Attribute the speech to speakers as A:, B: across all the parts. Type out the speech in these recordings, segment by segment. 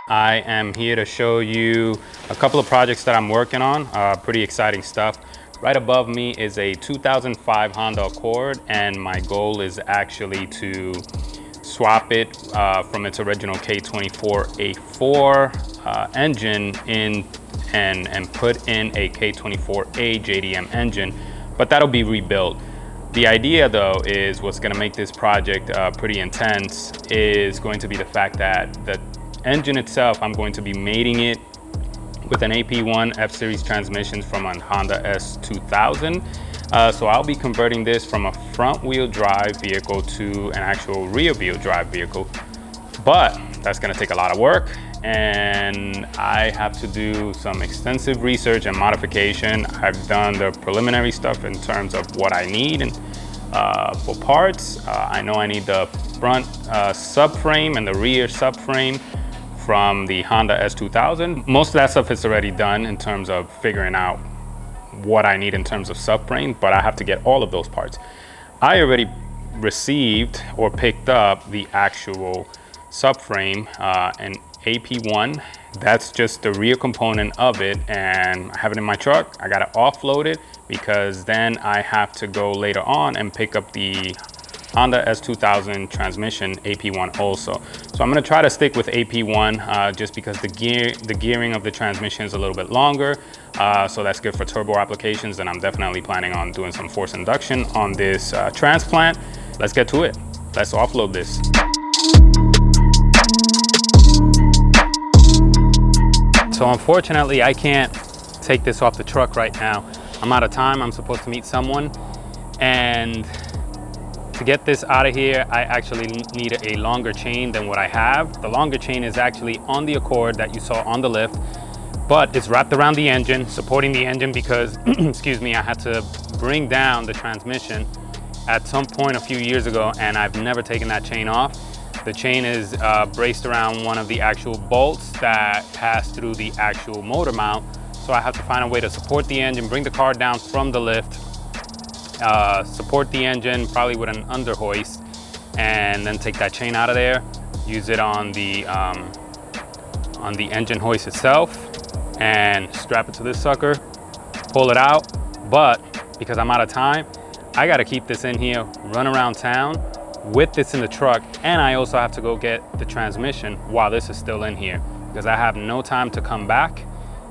A: I am here to show you a couple of projects that I'm working on, pretty exciting stuff. Right above me is a 2005 Honda Accord, and my goal is actually to swap it from its original K24A4 engine in and put in a K24A JDM engine, but that'll be rebuilt. The idea though is what's going to make this project pretty intense is going to be the fact that the engine itself, I'm going to be mating it with an AP1 F-Series transmissions from a Honda S2000. So I'll be converting this from a front wheel drive vehicle to an actual rear wheel drive vehicle. But that's gonna take a lot of work, and I have to do some extensive research and modification. I've done the preliminary stuff in terms of what I need and for parts. I know I need the front subframe and the rear subframe from the Honda S2000. Most of that stuff is already done in terms of figuring out what I need in terms of subframe, but I have to get all of those parts. I already received or picked up the actual subframe, an AP1. That's just the rear component of it, and I have it in my truck. I gotta offload it because then I have to go later on and pick up the Honda S2000 transmission AP1 also. So I'm gonna try to stick with AP1 just because the gearing of the transmission is a little bit longer. So that's good for turbo applications, and I'm definitely planning on doing some force induction on this transplant. Let's get to it. Let's offload this. So unfortunately, I can't take this off the truck right now. I'm out of time. I'm supposed to meet someone, and to get this out of here, I actually need a longer chain than what I have. The longer chain is actually on the Accord that you saw on the lift, but it's wrapped around the engine, supporting the engine because, excuse me, I had to bring down the transmission at some point a few years ago, and I've never taken that chain off. The chain is braced around one of the actual bolts that pass through the actual motor mount. So I have to find a way to support the engine, bring the car down from the lift, support the engine probably with an under hoist, and then take that chain out of there, use it on the engine hoist itself, and strap it to this sucker, pull it out. But because I'm out of time, I got to keep this in here, run around town with this in the truck, and I also have to go get the transmission while this is still in here because I have no time to come back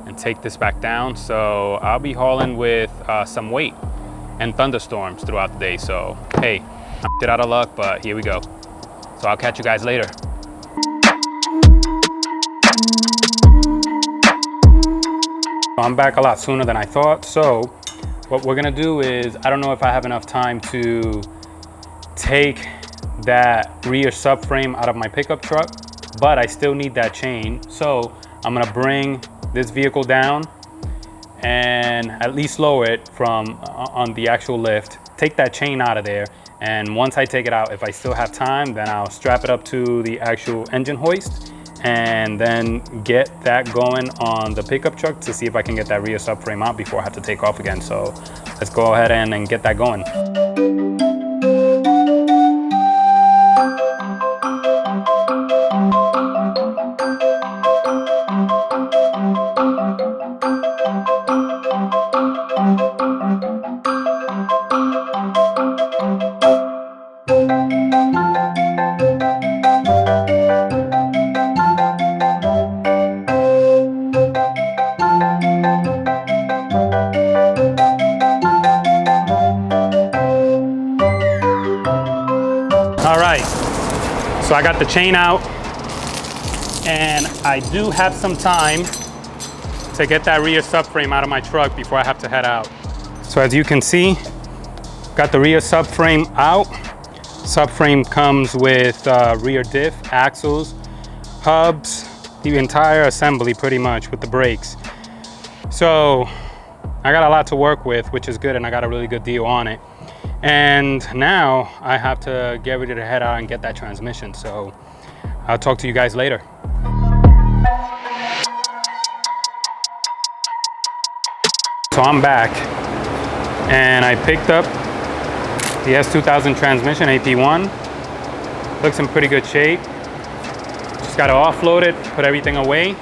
A: and take this back down. So I'll be hauling with some weight and thunderstorms throughout the day. So hey, I'm shit out of luck, but here we go. So I'll catch you guys later. I'm back a lot sooner than I thought. So what we're gonna do is, I don't know if I have enough time to take that rear subframe out of my pickup truck, but I still need that chain. So I'm gonna bring this vehicle down and at least lower it from on the actual lift, take that chain out of there, and once I take it out, if I still have time, then I'll strap it up to the actual engine hoist and then get that going on the pickup truck to see if I can get that rear subframe out before I have to take off again. So let's go ahead and get that going. All right, so I got the chain out, and I do have some time to get that rear subframe out of my truck before I have to head out. So as you can see, got the rear subframe out. Subframe comes with rear diff, axles, hubs, the entire assembly pretty much with the brakes. So I got a lot to work with, which is good, and I got a really good deal on it. And now I have to get ready to head out and get that transmission. So I'll talk to you guys later. So I'm back, and I picked up the S2000 transmission, AP1. Looks in pretty good shape. Just gotta offload it, put everything away,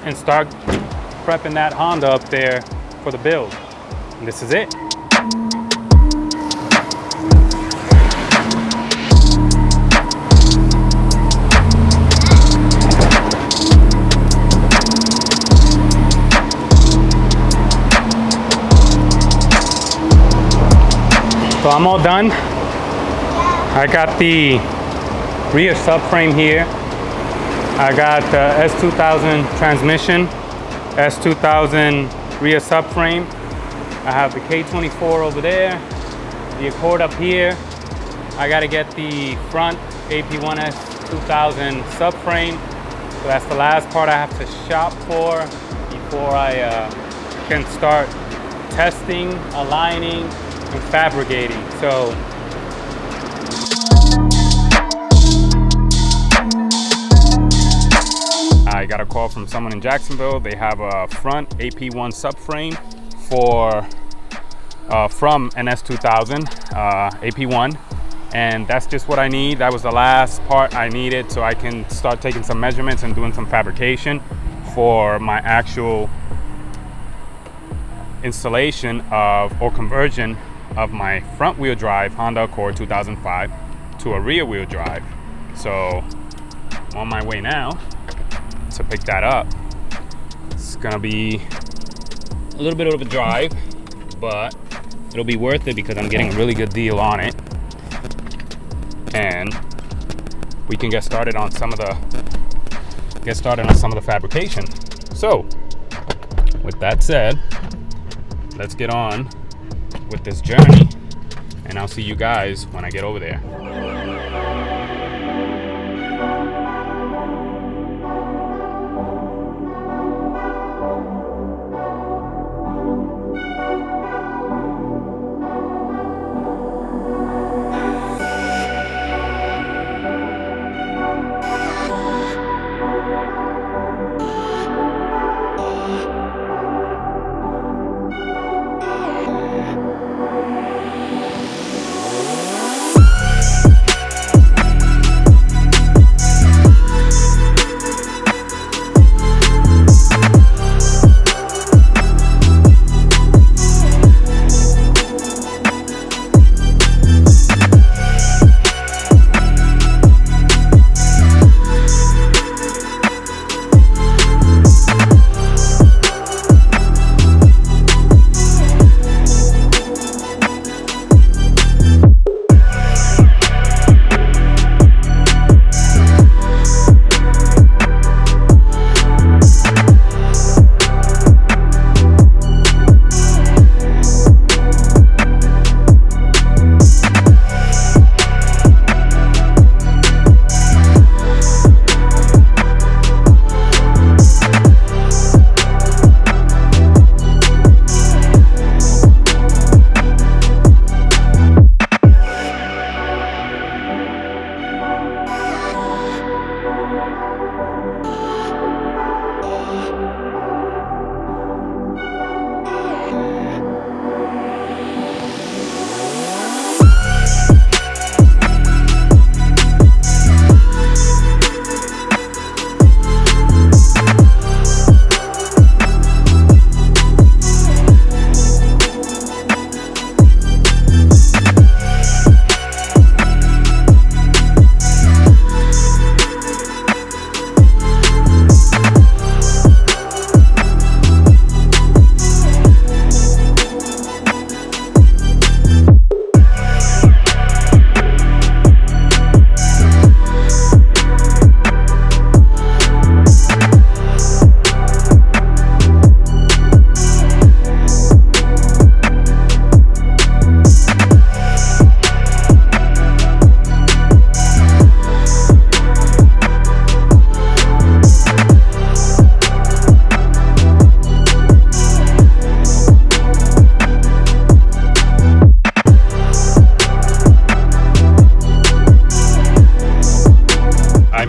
A: and start prepping that Honda up there for the build. And this is it. So I'm all done. I got the rear subframe here. I got the S2000 transmission, S2000 rear subframe. I have the K24 over there, the Accord up here. I got to get the front AP1S 2000 subframe. So that's the last part I have to shop for before I can start testing, aligning, and fabricating. So I got a call from someone in Jacksonville. They have a front AP1 subframe from an S2000 AP1, and that's just what I need. That was the last part I needed so I can start taking some measurements and doing some fabrication for my actual installation of or conversion of my front wheel drive Honda Accord 2005 to a rear wheel drive. So I'm on my way now to pick that up. It's gonna be a little bit of a drive, but it'll be worth it because I'm getting a really good deal on it, and we can get started on some of the fabrication. So with that said, let's get on with this journey, and I'll see you guys when I get over there.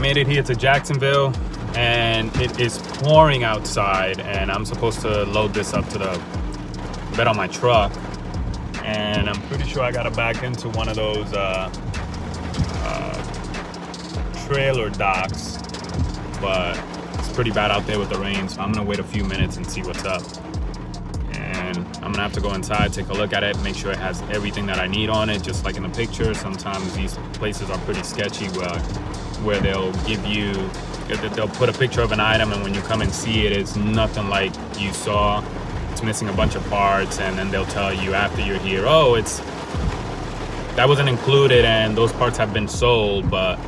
A: Made it here to Jacksonville, and it is pouring outside, and I'm supposed to load this up to the bed on my truck, and I'm pretty sure I gotta back into one of those trailer docks, but it's pretty bad out there with the rain, so I'm gonna wait a few minutes and see what's up. And I'm gonna have to go inside, take a look at it, make sure it has everything that I need on it, just like in the picture. Sometimes these places are pretty sketchy where they'll give you, they'll put a picture of an item, and when you come and see it, it's nothing like you saw. It's missing a bunch of parts, and then they'll tell you after you're here, oh, that wasn't included and those parts have been sold. But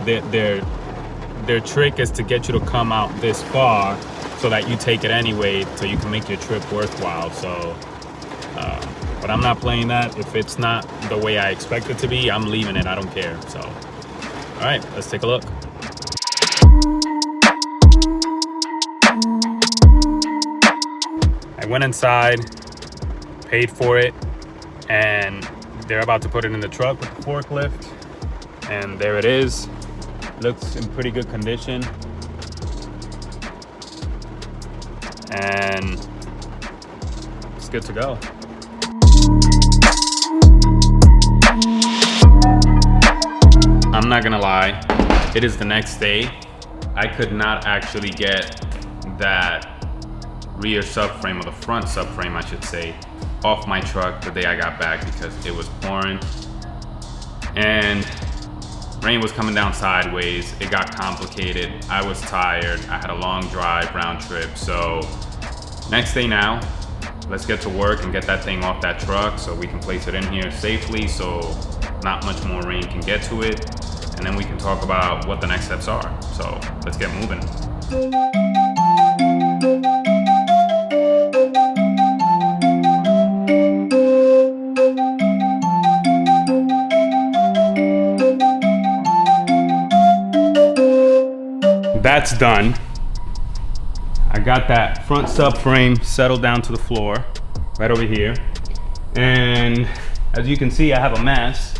A: their trick is to get you to come out this far so that you take it anyway, so you can make your trip worthwhile. So but I'm not playing that. If it's not the way I expect it to be, I'm leaving it. I don't care. So all right, let's take a look. I went inside, paid for it, and they're about to put it in the truck with the forklift, and there it is. Looks in pretty good condition, and it's good to go. I'm not gonna lie, it is the next day. I could not actually get that rear subframe, or the front subframe I should say, off my truck the day I got back because it was pouring and rain was coming down sideways. It got complicated. I was tired. I had a long drive, round trip. So next day now, let's get to work and get that thing off that truck so we can place it in here safely so not much more rain can get to it. And then we can talk about what the next steps are. So let's get moving. That's done. I got that front subframe settled down to the floor right over here. And as you can see, I have a mess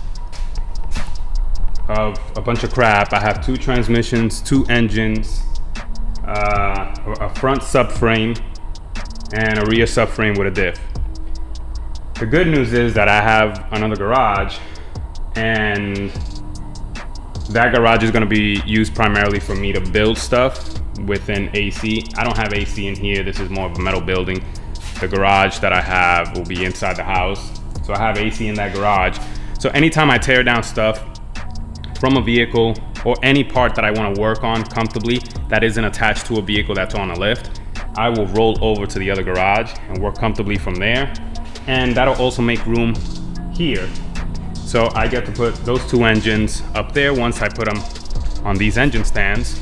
A: of a bunch of crap. I have 2 transmissions, 2 engines, a front subframe, and a rear subframe with a diff. The good news is that I have another garage, and that garage is going to be used primarily for me to build stuff within AC. I don't have AC in here. This is more of a metal building. The garage that I have will be inside the house. So I have AC in that garage. So anytime I tear down stuff from a vehicle or any part that I want to work on comfortably that isn't attached to a vehicle that's on a lift, I will roll over to the other garage and work comfortably from there. And that'll also make room here. So I get to put those 2 engines up there once I put them on these engine stands.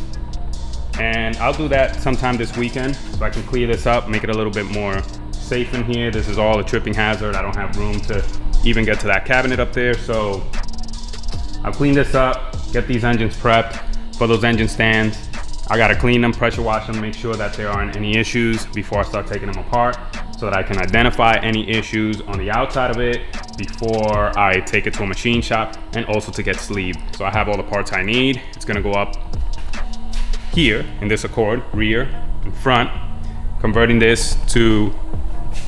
A: And I'll do that sometime this weekend so I can clear this up, make it a little bit more safe in here. This is all a tripping hazard. I don't have room to even get to that cabinet up there. So I'll clean this up, get these engines prepped for those engine stands. I gotta clean them, pressure wash them, make sure that there aren't any issues before I start taking them apart, so that I can identify any issues on the outside of it before I take it to a machine shop, and also to get sleeved. So I have all the parts I need. It's gonna go up here in this Accord, rear and front, converting this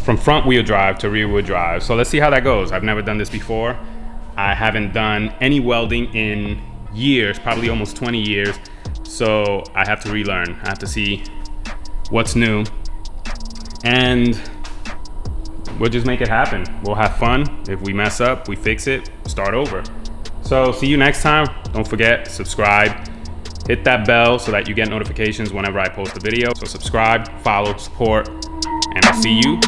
A: from front wheel drive to rear wheel drive. So let's see how that goes. I've never done this before. I haven't done any welding in years, probably almost 20 years. So I have to relearn. I have to see what's new, and we'll just make it happen. We'll have fun. If we mess up, we fix it, start over. So see you next time. Don't forget, subscribe, hit that bell so that you get notifications whenever I post a video. So subscribe, follow, support, and I'll see you